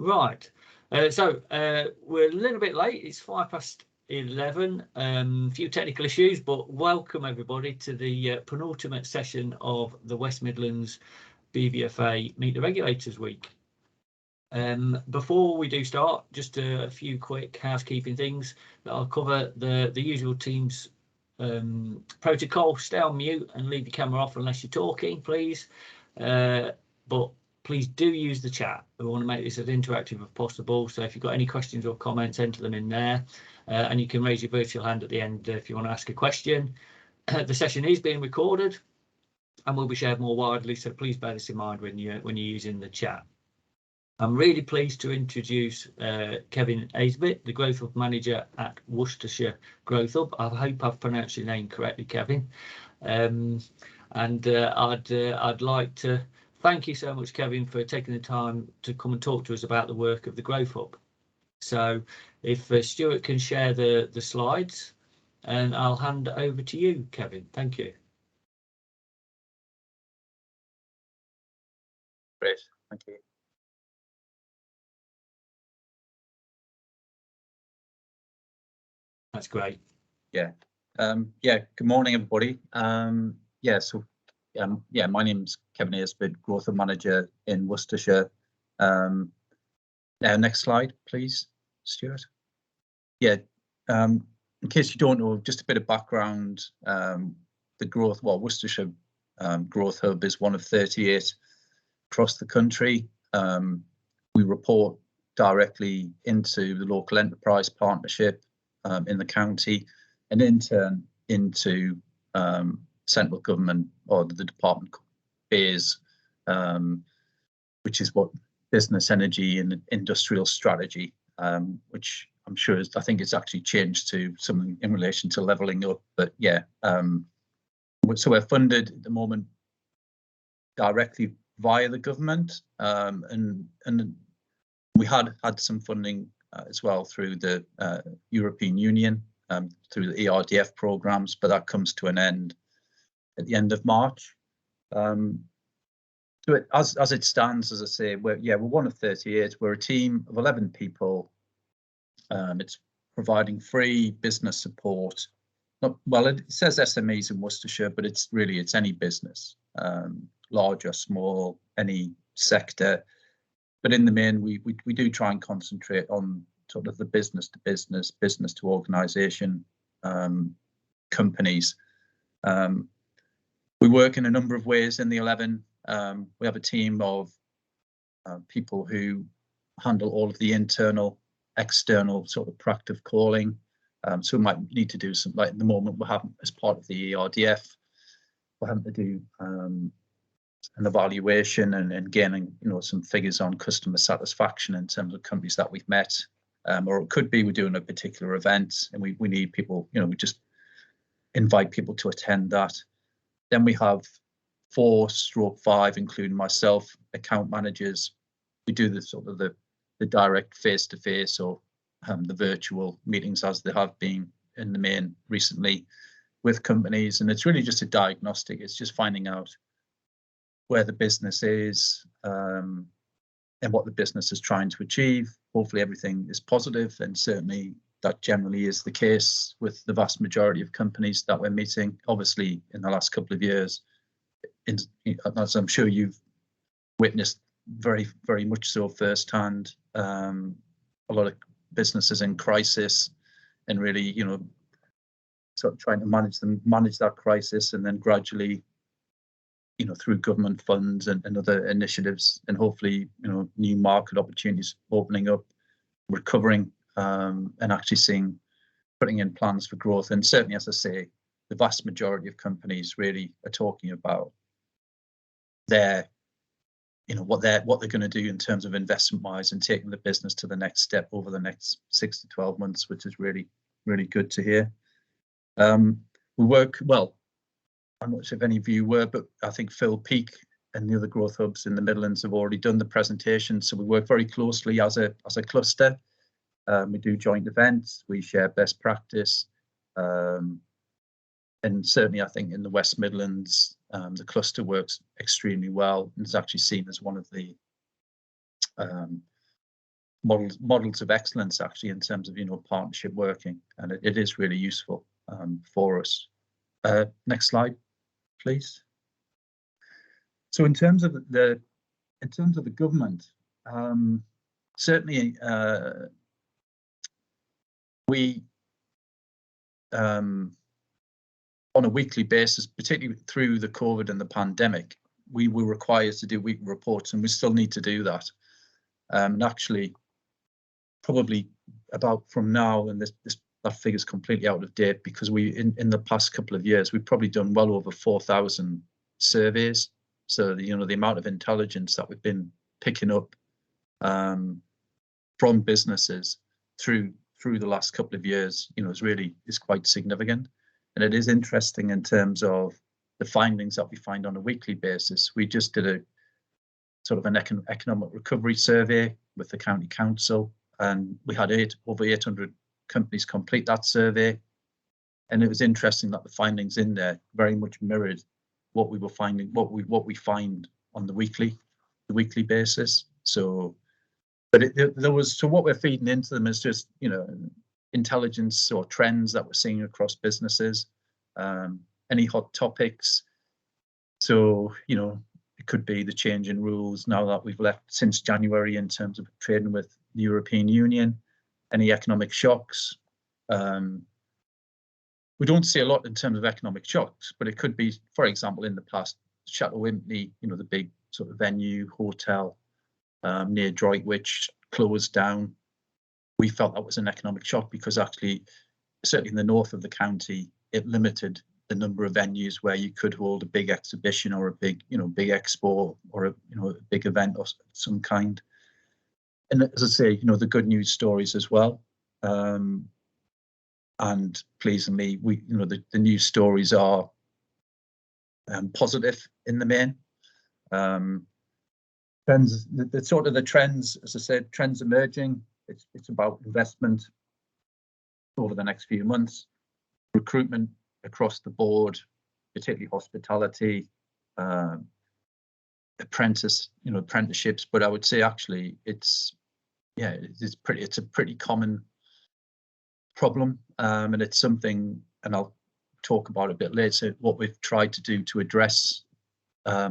Right, so we're a little bit late. It's 11:05. A few technical issues, but welcome everybody to the penultimate session of the West Midlands BVFA Meet the Regulators Week. Before we do start, just a few quick housekeeping things that I'll cover. The usual team's protocol: stay on mute and leave your camera off unless you're talking, please. But please do use the chat. We want to make this as interactive as possible. So if you've got any questions or comments, enter them in there. And you can raise your virtual hand at the end if you want to ask a question. The session is being recorded and will be shared more widely. So please bear this in mind when you're using the chat. I'm really pleased to introduce Kevin Ayswith, the Growth Hub Manager at Worcestershire Growth Hub. I hope I've pronounced your name correctly, Kevin. And I'd like to thank you so much, Kevin, for taking the time to come and talk to us about the work of the Growth Hub. So if Stuart can share the slides, and I'll hand it over to you, Kevin. Thank you. Great, thank you. That's great. Yeah. Good morning, everybody. My name's Kevin Ayswith, Growth Hub Manager in Worcestershire. Now, next slide, please, Stuart. Yeah. In case you don't know, just a bit of background. Worcestershire Growth Hub is one of 38 across the country. We report directly into the local enterprise partnership in the county, and in turn into central government or the department BEARS, which is what Business, Energy and Industrial Strategy, which I'm sure I think it's actually changed to something in relation to levelling up. But yeah, so we're funded at the moment directly via the government, and we had some funding as well through the European Union, through the ERDF programs, but that comes to an end at the end of March. So as it stands, as I say, we're one of 38. We're a team of 11 people. It's providing free business support. It says SMEs in Worcestershire, but it's any business, large or small, any sector. But in the main, we do try and concentrate on sort of the business to business, business to organisation companies. We work in a number of ways in the 11. We have a team of people who handle all of the internal, external sort of proactive calling. So we might need to do some, like at the moment we're having, as part of the ERDF, we're having to do an evaluation and gaining, some figures on customer satisfaction in terms of companies that we've met. Or it could be we're doing a particular event and we need people, we just invite people to attend that. Then we have 4/5, including myself, account managers. We do the sort of the direct face-to-face or the virtual meetings as they have been in the main recently with companies. And it's really just a diagnostic. It's just finding out where the business is and what the business is trying to achieve. Hopefully everything is positive, and certainly that generally is the case with the vast majority of companies that we're meeting. Obviously, in the last couple of years, as I'm sure you've witnessed very, very much so firsthand, a lot of businesses in crisis, and really, sort of trying to manage that crisis, and then gradually, through government funds and other initiatives, and hopefully, new market opportunities opening up, recovering, and actually putting in plans for growth. And certainly, as I say, the vast majority of companies really are talking about what they're going to do in terms of investment wise and taking the business to the next step over the next 6 to 12 months, which is really, really good to hear. We work well. I'm not sure if any of you were, but I think Phil Peake and the other growth hubs in the Midlands have already done the presentation. So we work very closely as a cluster. We do joint events, we share best practice, and certainly I think in the West Midlands, the cluster works extremely well and is actually seen as one of the models of excellence actually in terms of partnership working, and it is really useful for us. Next slide, please. So in terms of the government, certainly we on a weekly basis, particularly through the COVID and the pandemic, we were required to do weekly reports, and we still need to do that. And actually, probably about from now, and that figure is completely out of date, because in the past couple of years, we've probably done well over 4,000 surveys. So the amount of intelligence that we've been picking up from businesses through the last couple of years, is quite significant. And it is interesting in terms of the findings that we find on a weekly basis. We just did a sort of an economic recovery survey with the county council, and we had over 800 companies complete that survey. And it was interesting that the findings in there very much mirrored what we were finding, what we find on the weekly basis. So, but so what we're feeding into them is just intelligence or trends that we're seeing across businesses, any hot topics. So it could be the change in rules now that we've left since January in terms of trading with the European Union, any economic shocks. We don't see a lot in terms of economic shocks, but it could be, for example, in the past, Chateau Wimpney, the big sort of venue hotel near Droitwich closed down. We felt that was an economic shock because actually, certainly in the north of the county, it limited the number of venues where you could hold a big exhibition or a big expo or a big event of some kind. And as I say, the good news stories as well. And pleasingly, the news stories are positive in the main. Trends, the trends, as I said, trends emerging. It's about investment over the next few months, recruitment across the board, particularly hospitality, apprenticeships. But I would say actually it's a pretty common problem, and it's something, and I'll talk about a bit later, what we've tried to do to address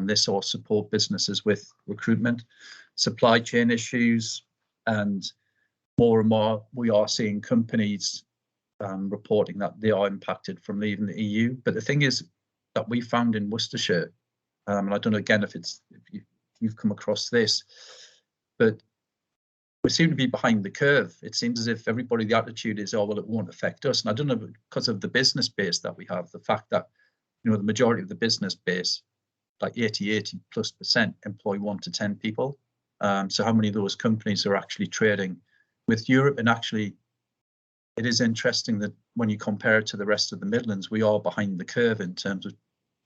this or support businesses with recruitment, supply chain issues, and more we are seeing companies reporting that they are impacted from leaving the EU. But the thing is that we found in Worcestershire, and I don't know again if you've come across this, but we seem to be behind the curve. It seems as if everybody, the attitude is, oh, well, it won't affect us. And I don't know, because of the business base that we have, the fact that, the majority of the business base, like 80+% employ 1 to 10 people. So how many of those companies are actually trading with Europe? And actually, it is interesting that when you compare it to the rest of the Midlands, we are behind the curve in terms of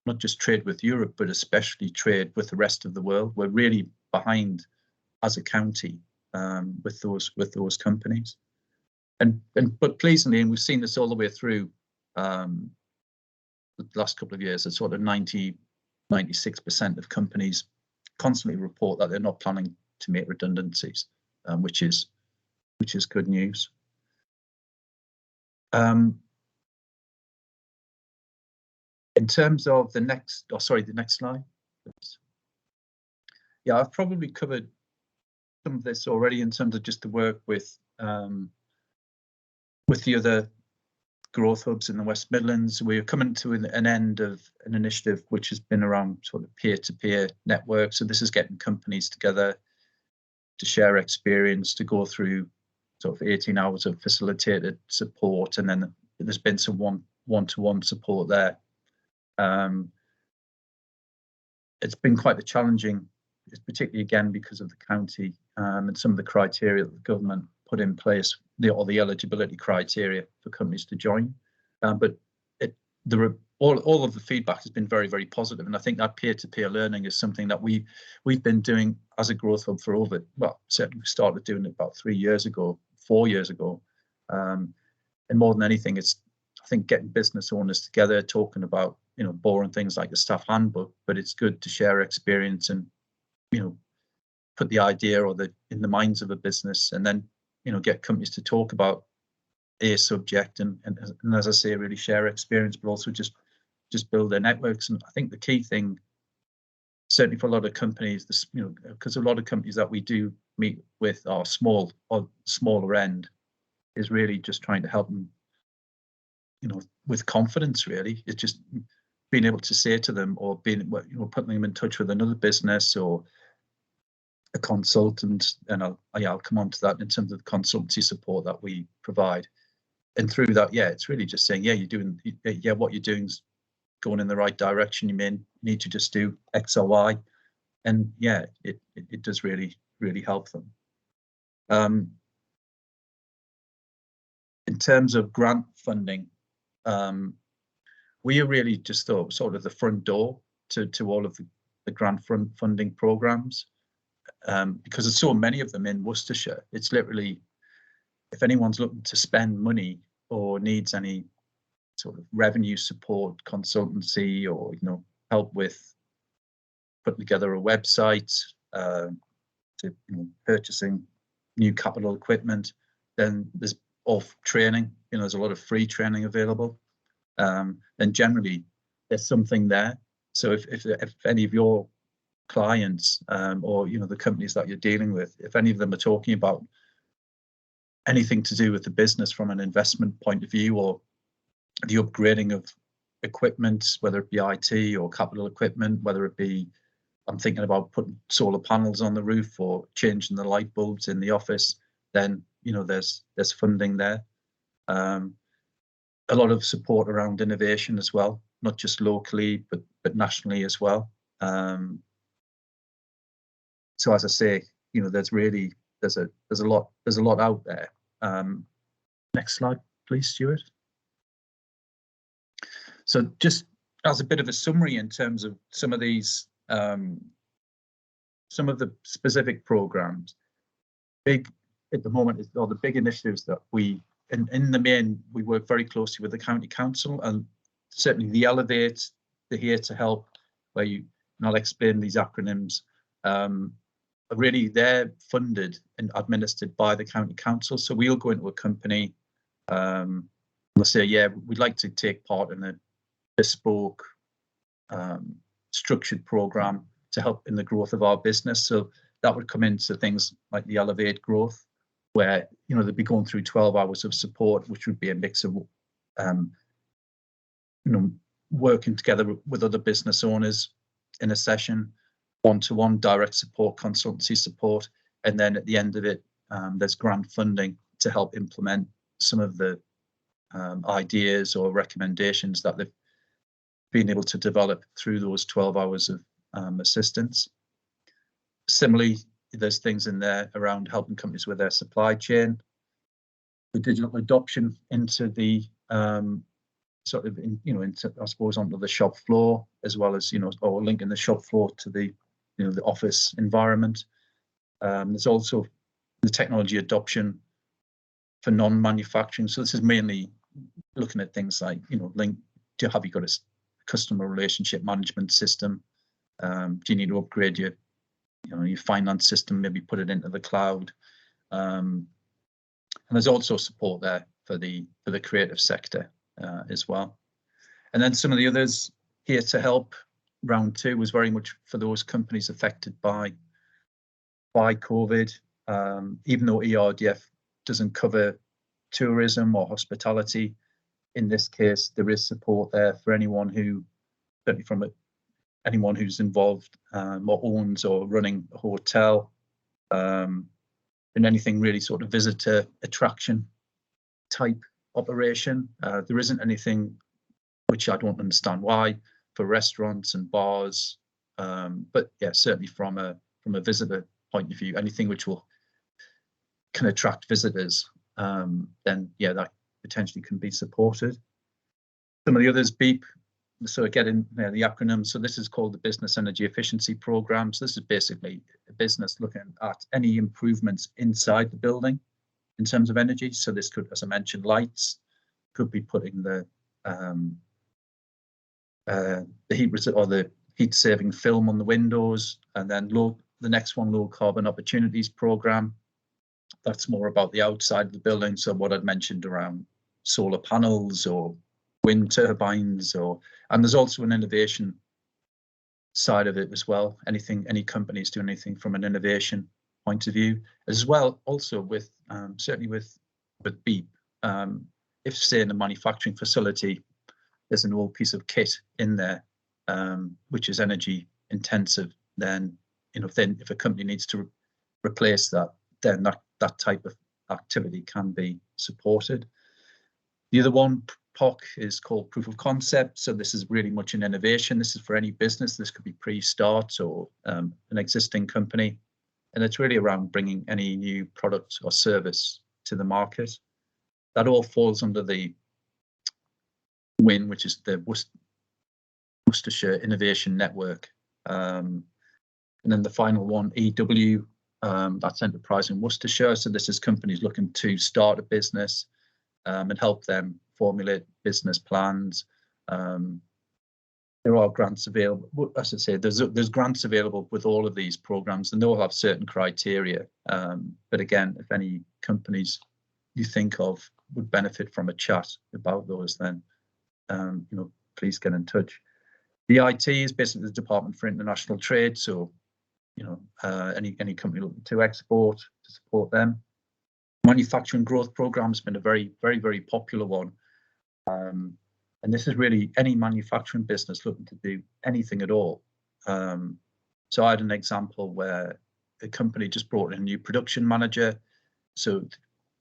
not just trade with Europe, but especially trade with the rest of the world. We're really behind as a county with those companies, but pleasingly, and we've seen this all the way through the last couple of years, that sort of 96% of companies constantly report that they're not planning to make redundancies, which is good news. In terms of the next slide. Yeah, I've probably covered some of this already in terms of just the work with the other growth hubs in the West Midlands. We're coming to an end of an initiative which has been around sort of peer-to-peer networks. So this is getting companies together to share experience, to go through sort of 18 hours of facilitated support, and then there's been some one-to-one support there. It's been quite a challenging, particularly again because of the county and some of the criteria that the government put in place, the eligibility criteria for companies to join. But all of the feedback has been very, very positive, and I think that peer-to-peer learning is something that we've been doing as a growth hub for certainly we started doing it about 4 years ago, and more than anything, it's, I think, getting business owners together, talking about boring things like the staff handbook, but it's good to share experience and put the idea or the in the minds of a business, and then get companies to talk about a subject, and as I say, really share experience, but also just build their networks. And I think the key thing, certainly for a lot of companies, because a lot of companies that we do meet with are small or smaller end, is really just trying to help them, with confidence. Really, it's just being able to say to them, or putting them in touch with another business or a consultant, and I'll come on to that in terms of the consultancy support that we provide. And through that, it's really just saying, what you're doing is going in the right direction. You may need to just do X or Y, and it does really, really help them. In terms of grant funding, we are really just sort of the front door to all of the grant funding programs, because there's so many of them in Worcestershire. It's literally, if anyone's looking to spend money or needs any sort of revenue support, consultancy, or help with putting together a website, to purchasing new capital equipment, then there's training. There's a lot of free training available, and generally there's something there. So if any of your clients, or the companies that you're dealing with, if any of them are talking about anything to do with the business from an investment point of view, or the upgrading of equipment, whether it be IT or capital equipment, whether it be, I'm thinking about putting solar panels on the roof or changing the light bulbs in the office, then there's funding there. A lot of support around innovation as well, not just locally but nationally as well. So as I say, there's a lot out there. Next slide, please, Stuart. So just as a bit of a summary in terms of some of these, some of the specific programs, big at the moment, or the big initiatives that we, in the main, we work very closely with the county council, and certainly the Elevate, the Here to Help, where and I'll explain these acronyms. Really, they're funded and administered by the county council. So we'll go into a company, we'll say, we'd like to take part in a bespoke, structured program to help in the growth of our business. So that would come into things like the Elevate Growth, where they'd be going through 12 hours of support, which would be a mix of working together with other business owners in a session, one-to-one direct support, consultancy support, and then at the end of it, there's grant funding to help implement some of the ideas or recommendations that they've been able to develop through those 12 hours of assistance. Similarly, there's things in there around helping companies with their supply chain, the digital adoption into the into, I suppose, onto the shop floor, as well as or linking the shop floor to the the office environment. There's also the technology adoption for non-manufacturing. So this is mainly looking at things like have you got a customer relationship management system? Do you need to upgrade your your finance system, maybe put it into the cloud? And there's also support there for the creative sector as well. And then some of the others here to help. Round 2 was very much for those companies affected by COVID. Even though ERDF doesn't cover tourism or hospitality, in this case there is support there for anyone who, certainly anyone who's involved or owns or running a hotel, and anything really sort of visitor attraction type operation. There isn't anything, which I don't understand why, for restaurants and bars, but certainly from a visitor point of view, anything which can attract visitors, then that potentially can be supported. Some of the others, BEEP. So again, the acronym. So this is called the Business Energy Efficiency Program. So this is basically a business looking at any improvements inside the building in terms of energy. So this could, as I mentioned, lights, could be putting the heat or the heat-saving film on the windows, and then the next one, Low Carbon Opportunities Programme. That's more about the outside of the building. So what I'd mentioned around solar panels or wind turbines, and there's also an innovation side of it as well. Any companies do anything from an innovation point of view as well. Also with certainly with BEEP, if say in a manufacturing facility there's an old piece of kit in there which is energy intensive, then if a company needs to replace that, then that type of activity can be supported. The other one, POC, is called proof of concept. So this is really much an innovation. This is for any business. This could be pre-start or an existing company. And it's really around bringing any new product or service to the market. That all falls under the WIN, which is the Worcestershire Innovation Network. And then the final one, EW, that's Enterprise in Worcestershire. So this is companies looking to start a business and help them formulate business plans. There are grants available. As I say, there's grants available with all of these programs, and they all have certain criteria. But again, if any companies you think of would benefit from a chat about those, then please get in touch. The IT is basically the Department for International Trade. So any company looking to export, to support them. Manufacturing growth program has been a very, very, very popular one. And this is really any manufacturing business looking to do anything at all. So I had an example where a company just brought in a new production manager. So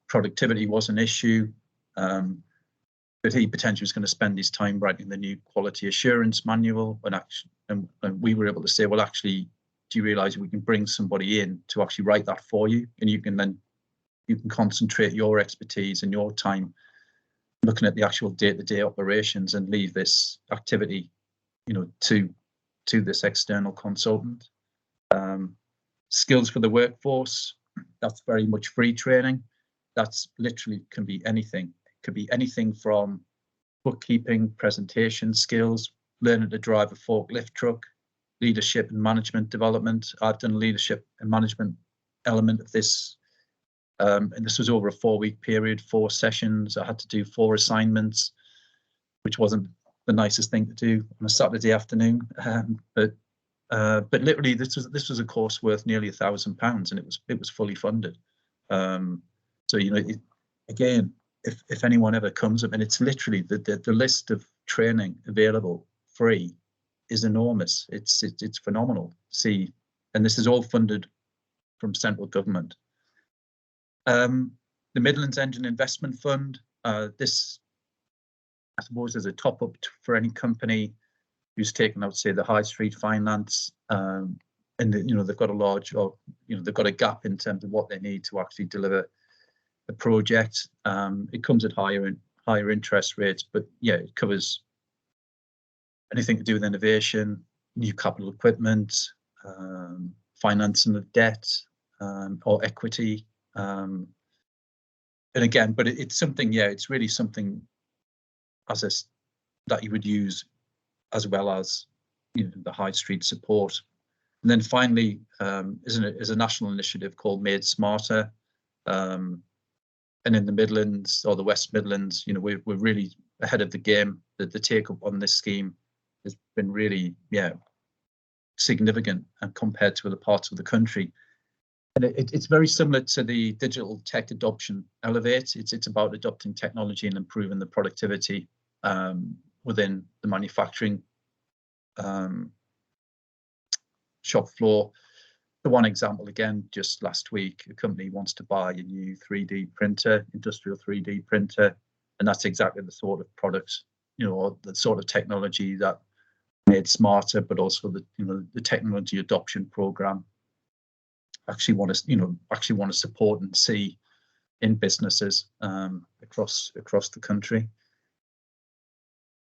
productivity was an issue, but he potentially was going to spend his time writing the new quality assurance manual. And we were able to say, well, actually, do you realize we can bring somebody in to actually write that for you? And you can concentrate your expertise and your time looking at the actual day-to-day operations and leave this activity, to this external consultant. Skills for the workforce, that's very much free training. That's literally can be anything. It could be anything from bookkeeping, presentation skills, learning to drive a forklift truck, leadership and management development. I've done leadership and management element of this. And this was over a 4-week period, 4 sessions. I had to do 4 assignments, which wasn't the nicest thing to do on a Saturday afternoon. But literally, this was a course worth nearly £1,000, and it was fully funded. So again, if anyone ever comes up, and it's literally the list of training available free is enormous. It's phenomenal. See, and this is all funded from central government. The Midlands Engine Investment Fund, this, I suppose, is a top up for any company who's taken out, say, the high street finance, and they've got a large, or they've got a gap in terms of what they need to actually deliver a project. It comes at higher interest rates, but yeah, it covers anything to do with innovation, new capital equipment, financing of debt, or equity. And again, but it's something, it's really something that you would use as well as the high street support. And then finally, is a national initiative called Made Smarter. And in the Midlands or the West Midlands, we're really ahead of the game. The take up on this scheme has been really, significant and compared to other parts of the country. And it's very similar to the digital tech adoption Elevate. It's about adopting technology and improving the productivity within the manufacturing shop floor. The one example, again, just last week, a company wants to buy a new 3D printer, industrial 3D printer, and that's exactly the sort of product, or the sort of technology that Made Smarter, but also the technology adoption program actually want to support and see in businesses across the country.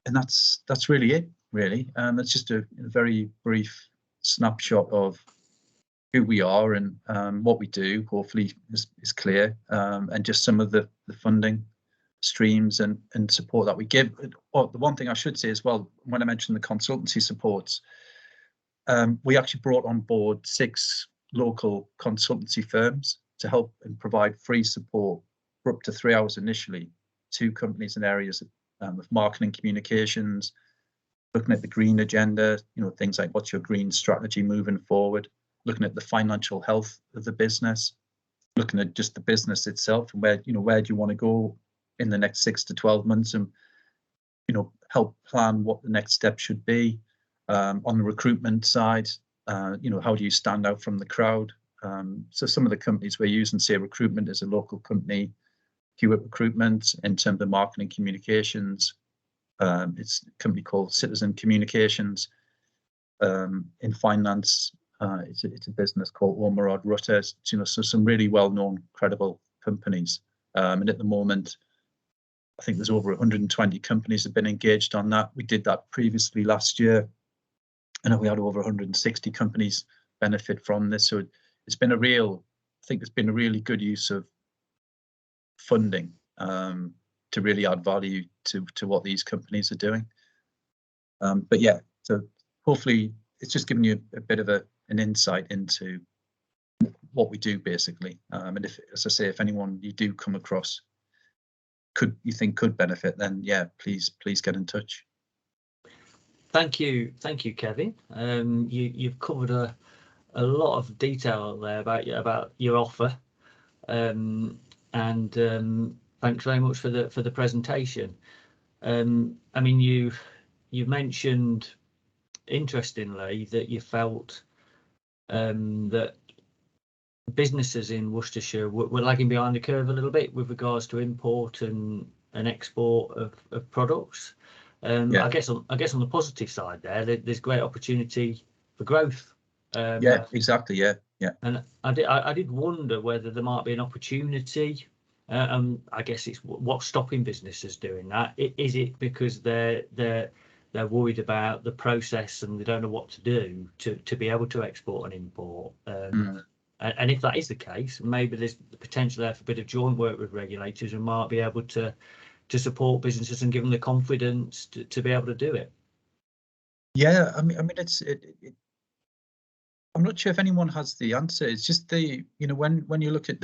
And that's really it, really. That's just a very brief snapshot of who we are and what we do. Hopefully is clear, and just some of the funding streams and support that we give. The one thing I should say as well, when I mentioned the consultancy supports, we actually brought on board 6 local consultancy firms to help and provide free support for up to 3 hours initially to companies in areas of marketing, communications, looking at the green agenda, things like what's your green strategy moving forward, looking at the financial health of the business, looking at just the business itself and where do you want to go in the next 6 to 12 months, and help plan what the next step should be. On the recruitment side, how do you stand out from the crowd? So some of the companies we're using, say Recruitment is a local company, Hewitt Recruitment in terms of marketing communications. It's a company called Citizen Communications. In finance, it's a business called Ormerod Rutters. So some really well-known, credible companies. And at the moment, I think there's over 120 companies have been engaged on that. We did that previously last year, and we had over 160 companies benefit from this. So it's been I think it's been a really good use of funding to really add value to what these companies are doing. But yeah, so hopefully it's just giving you a bit of an insight into what we do basically. And if, as I say, if anyone you do come across you think could benefit, then yeah, please get in touch. Thank you, Kevin. You've covered a lot of detail there about your offer, and thanks very much for the presentation. I mean, you've mentioned interestingly that you felt that businesses in Worcestershire were lagging behind the curve a little bit with regards to import and export of products. Yeah. I guess on the positive side there's great opportunity for growth. Yeah, exactly. Yeah. And I did wonder whether there might be an opportunity. I guess it's what's stopping businesses doing that. Is it because they're worried about the process and they don't know what to do to be able to export and import? And if that is the case, maybe there's the potential there for a bit of joint work with regulators who might be able to support businesses and give them the confidence to be able to do it. Yeah, I mean, I'm not sure if anyone has the answer. It's just when you look at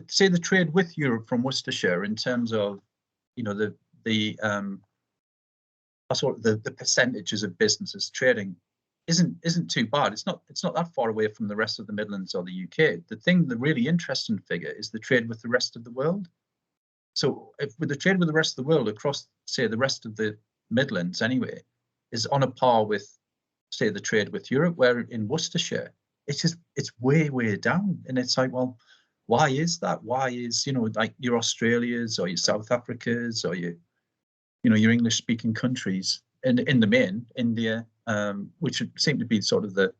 say the trade with Europe from Worcestershire in terms of the percentages of businesses trading isn't too bad. It's not that far away from the rest of the Midlands or the UK. The really interesting figure is the trade with the rest of the world. So with the trade with the rest of the world across, say, the rest of the Midlands anyway, is on a par with, say, the trade with Europe, where in Worcestershire, it's way down. And it's like, well, why is that? Why is, like your Australias or your South Africas or your English speaking countries in the main, India, which seem to be sort of the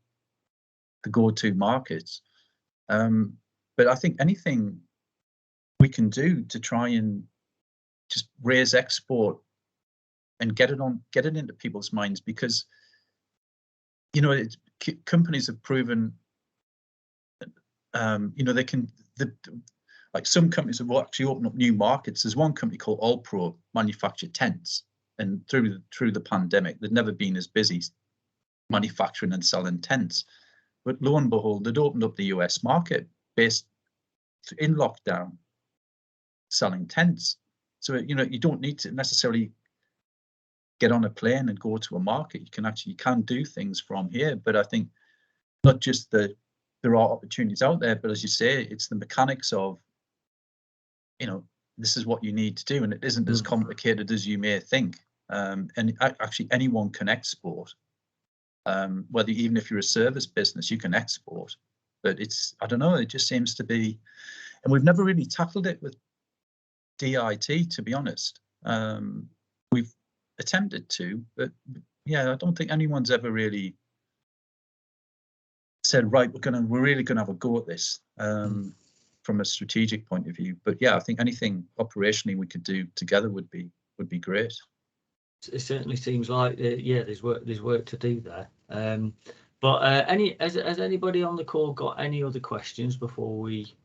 go-to markets. But I think anything we can do to try and just raise export and get it into people's minds, because companies have proven they can, like some companies have actually opened up new markets. There's one company called Allpro manufactured tents, and through the pandemic they'd never been as busy manufacturing and selling tents, but lo and behold, they'd opened up the US market based in lockdown selling tents. So you don't need to necessarily get on a plane and go to a market. You can do things from here. But I think not just that there are opportunities out there, but as you say, it's the mechanics of this is what you need to do, and it isn't as complicated as you may think. And actually anyone can export, whether even if you're a service business, you can export. But I don't know, it just seems to be, and we've never really tackled it with DIT, to be honest. We've attempted to, but yeah, I don't think anyone's ever really said, right, we're really gonna have a go at this from a strategic point of view. But yeah, I think anything operationally we could do together would be great. It certainly seems like there's work to do there. But has anybody on the call got any other questions before we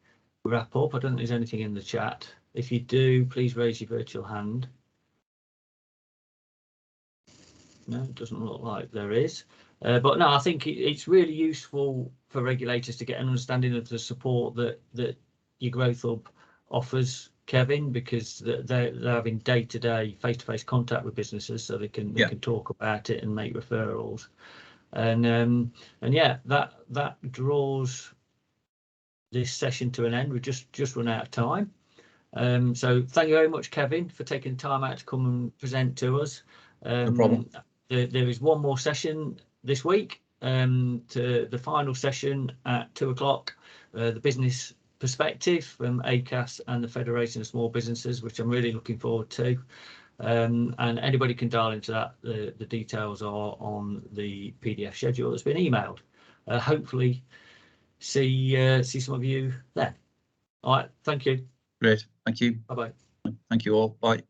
wrap up? I don't think there's anything in the chat. If you do, please raise your virtual hand. No, it doesn't look like there is. But no, I think it's really useful for regulators to get an understanding of the support that your Growth Hub offers, Kevin, because they're having day-to-day, face-to-face contact with businesses, so they can talk about it and make referrals. And yeah, that draws this session to an end. We've just run out of time. So thank you very much, Kevin, for taking time out to come and present to us. No problem. There is one more session this week, to the final session at 2 o'clock, the business perspective from ACAS and the Federation of Small Businesses, which I'm really looking forward to. And anybody can dial into that. The details are on the PDF schedule that's been emailed. Hopefully see some of you there. All right, thank you. Great, thank you. Bye-bye. Thank you all. Bye.